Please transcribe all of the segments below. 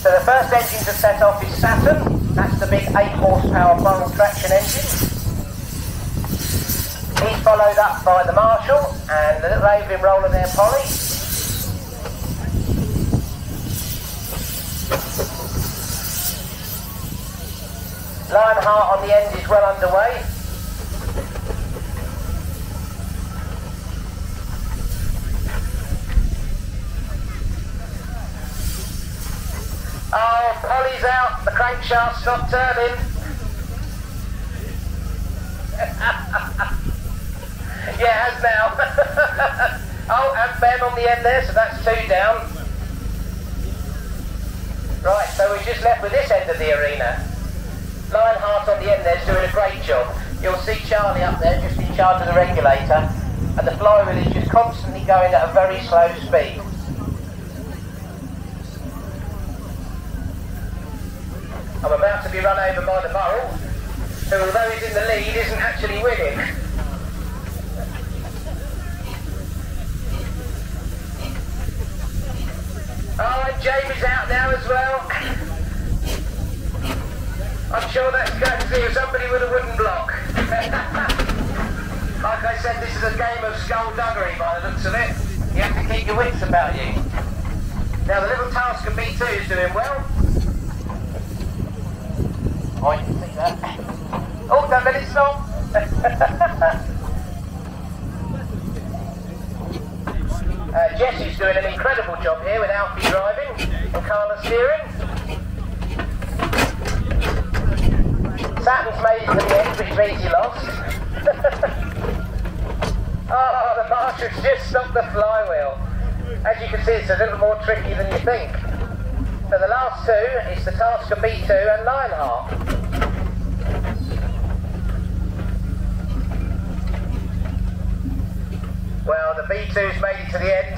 So the first engine to set off is Saturn. That's the big 8 horsepower bottle traction engine. He's followed up by the Marshall and the little Avon roller there, Polly. Lionheart on the end is well underway. Oh, Polly's out, the crankshaft stopped turning. Yeah, it has now. Oh, and Ben on the end there, so that's 2 down. Right, so we're just left with this end of the arena. Lionheart on the end there is doing a great job. You'll see Charlie up there just in charge of the regulator, and the flywheel is just constantly going at a very slow speed. I'm about to be run over by the Burrell, who although he's in the lead isn't actually winning. Oh, and Jamie's out now as well. I'm sure that's courtesy of somebody with a wooden block. Like I said, this is a game of skullduggery by the looks of it. You have to keep your wits about you. Now the little Tasker B2 is doing well. Oh, you can see that. Oh, don't let it stop. Jesse's doing an incredible job here with Alfie driving and Carla steering. Saturn's made it to the end, which means he lost. Oh, the Marshall's just stopped the flywheel. As you can see, it's a little more tricky than you think. So the last 2 is the Tasker B2 and Lionheart. Well, the B2's made it to the end,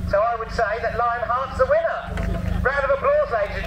so I would say that Lionheart's the winner. Round of applause, ladies and gentlemen.